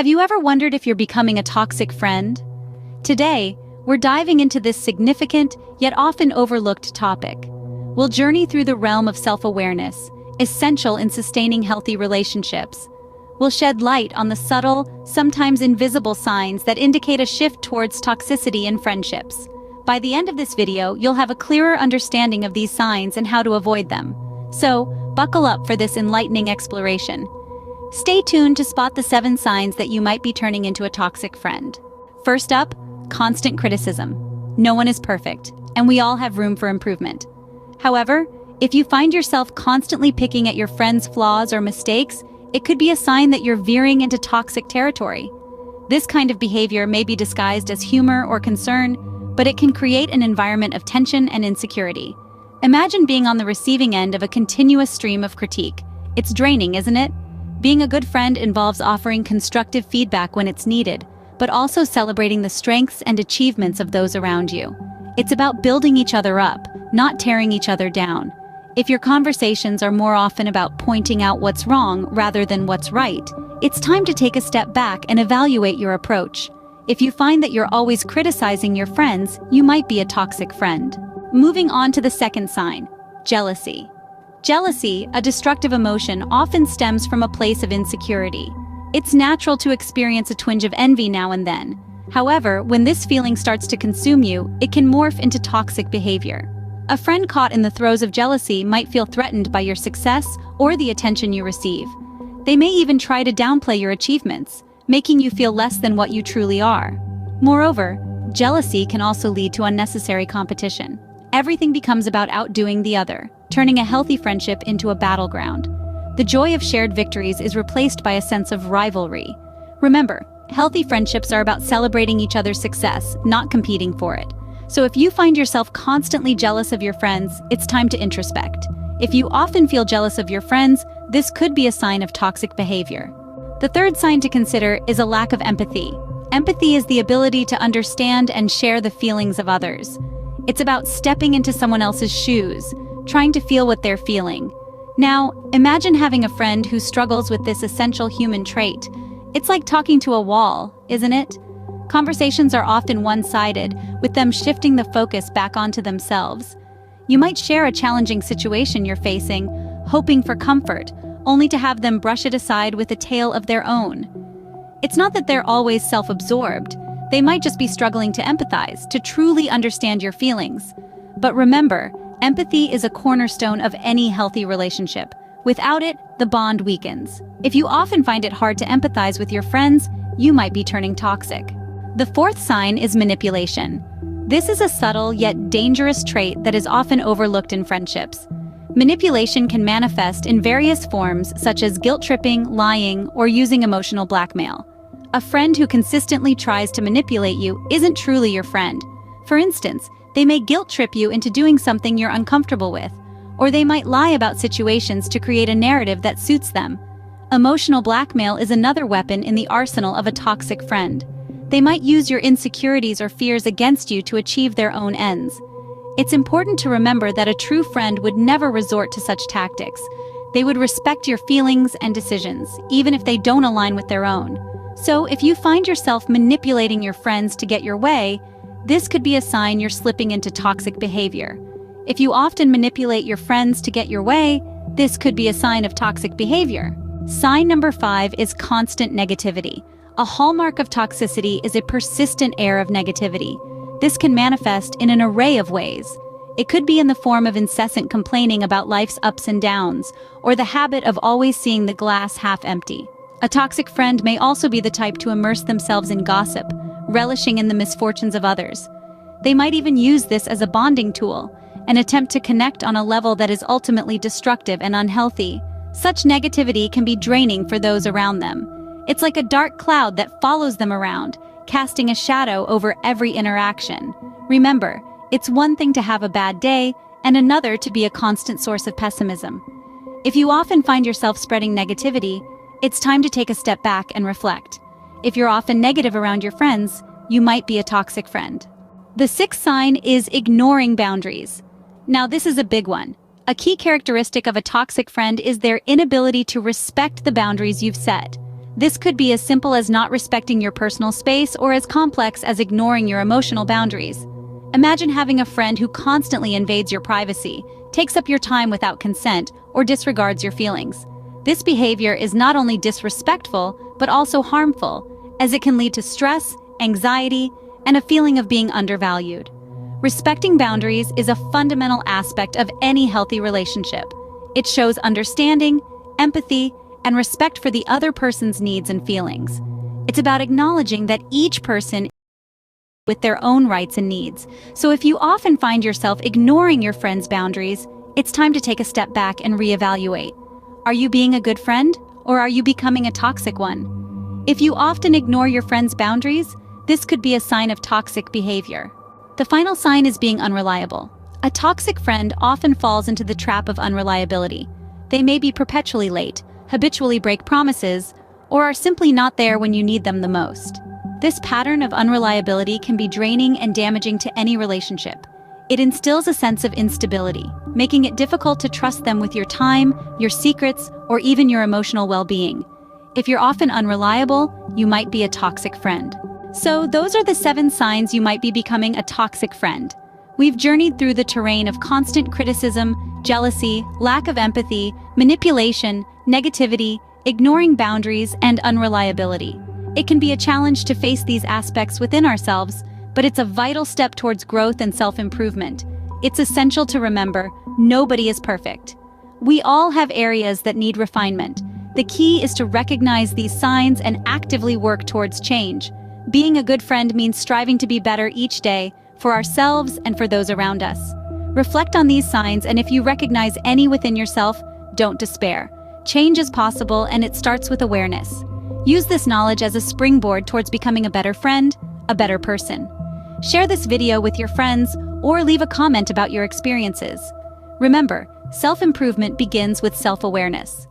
Have you ever wondered if you're becoming a toxic friend? Today, we're diving into this significant, yet often overlooked topic. We'll journey through the realm of self-awareness, essential in sustaining healthy relationships. We'll shed light on the subtle, sometimes invisible signs that indicate a shift towards toxicity in friendships. By the end of this video, you'll have a clearer understanding of these signs and how to avoid them. So, buckle up for this enlightening exploration. Stay tuned to spot the 7 signs that you might be turning into a toxic friend. First up, constant criticism. No one is perfect, and we all have room for improvement. However, if you find yourself constantly picking at your friend's flaws or mistakes, it could be a sign that you're veering into toxic territory. This kind of behavior may be disguised as humor or concern, but it can create an environment of tension and insecurity. Imagine being on the receiving end of a continuous stream of critique. It's draining, isn't it? Being a good friend involves offering constructive feedback when it's needed, but also celebrating the strengths and achievements of those around you. It's about building each other up, not tearing each other down. If your conversations are more often about pointing out what's wrong rather than what's right, it's time to take a step back and evaluate your approach. If you find that you're always criticizing your friends, you might be a toxic friend. Moving on to the second sign, jealousy. Jealousy, a destructive emotion, often stems from a place of insecurity. It's natural to experience a twinge of envy now and then. However, when this feeling starts to consume you, it can morph into toxic behavior. A friend caught in the throes of jealousy might feel threatened by your success or the attention you receive. They may even try to downplay your achievements, making you feel less than what you truly are. Moreover, jealousy can also lead to unnecessary competition. Everything becomes about outdoing the other, turning a healthy friendship into a battleground. The joy of shared victories is replaced by a sense of rivalry. Remember, healthy friendships are about celebrating each other's success, not competing for it. So if you find yourself constantly jealous of your friends, it's time to introspect. If you often feel jealous of your friends, this could be a sign of toxic behavior. The third sign to consider is a lack of empathy. Empathy is the ability to understand and share the feelings of others. It's about stepping into someone else's shoes, trying to feel what they're feeling. Now, imagine having a friend who struggles with this essential human trait. It's like talking to a wall, isn't it? Conversations are often one-sided, with them shifting the focus back onto themselves. You might share a challenging situation you're facing, hoping for comfort, only to have them brush it aside with a tale of their own. It's not that they're always self-absorbed. They might just be struggling to empathize, to truly understand your feelings. But remember, empathy is a cornerstone of any healthy relationship. Without it, the bond weakens. If you often find it hard to empathize with your friends, you might be turning toxic. The fourth sign is manipulation. This is a subtle yet dangerous trait that is often overlooked in friendships. Manipulation can manifest in various forms such as guilt-tripping, lying, or using emotional blackmail. A friend who consistently tries to manipulate you isn't truly your friend. For instance, they may guilt-trip you into doing something you're uncomfortable with, or they might lie about situations to create a narrative that suits them. Emotional blackmail is another weapon in the arsenal of a toxic friend. They might use your insecurities or fears against you to achieve their own ends. It's important to remember that a true friend would never resort to such tactics. They would respect your feelings and decisions, even if they don't align with their own. So, if you find yourself manipulating your friends to get your way, this could be a sign you're slipping into toxic behavior. If you often manipulate your friends to get your way, this could be a sign of toxic behavior. Sign number 5 is constant negativity. A hallmark of toxicity is a persistent air of negativity. This can manifest in an array of ways. It could be in the form of incessant complaining about life's ups and downs, or the habit of always seeing the glass half empty. A toxic friend may also be the type to immerse themselves in gossip, relishing in the misfortunes of others. They might even use this as a bonding tool, an attempt to connect on a level that is ultimately destructive and unhealthy. Such negativity can be draining for those around them. It's like a dark cloud that follows them around, casting a shadow over every interaction. Remember, it's one thing to have a bad day, and another to be a constant source of pessimism. If you often find yourself spreading negativity, it's time to take a step back and reflect. If you're often negative around your friends, you might be a toxic friend. The 6th sign is ignoring boundaries. Now, this is a big one. A key characteristic of a toxic friend is their inability to respect the boundaries you've set. This could be as simple as not respecting your personal space or as complex as ignoring your emotional boundaries. Imagine having a friend who constantly invades your privacy, takes up your time without consent, or disregards your feelings. This behavior is not only disrespectful, but also harmful, as it can lead to stress, anxiety, and a feeling of being undervalued. Respecting boundaries is a fundamental aspect of any healthy relationship. It shows understanding, empathy, and respect for the other person's needs and feelings. It's about acknowledging that each person with their own rights and needs. So if you often find yourself ignoring your friend's boundaries, it's time to take a step back and reevaluate. Are you being a good friend, or are you becoming a toxic one? If you often ignore your friend's boundaries, this could be a sign of toxic behavior. The final sign is being unreliable. A toxic friend often falls into the trap of unreliability. They may be perpetually late, habitually break promises, or are simply not there when you need them the most. This pattern of unreliability can be draining and damaging to any relationship. It instills a sense of instability, making it difficult to trust them with your time, your secrets, or even your emotional well-being. If you're often unreliable, you might be a toxic friend. So those are the 7 signs you might be becoming a toxic friend. We've journeyed through the terrain of constant criticism, jealousy, lack of empathy, manipulation, negativity, ignoring boundaries, and unreliability. It can be a challenge to face these aspects within ourselves, but it's a vital step towards growth and self-improvement. It's essential to remember, nobody is perfect. We all have areas that need refinement. The key is to recognize these signs and actively work towards change. Being a good friend means striving to be better each day, for ourselves and for those around us. Reflect on these signs, and if you recognize any within yourself, don't despair. Change is possible, and it starts with awareness. Use this knowledge as a springboard towards becoming a better friend, a better person. Share this video with your friends or leave a comment about your experiences. Remember, self-improvement begins with self-awareness.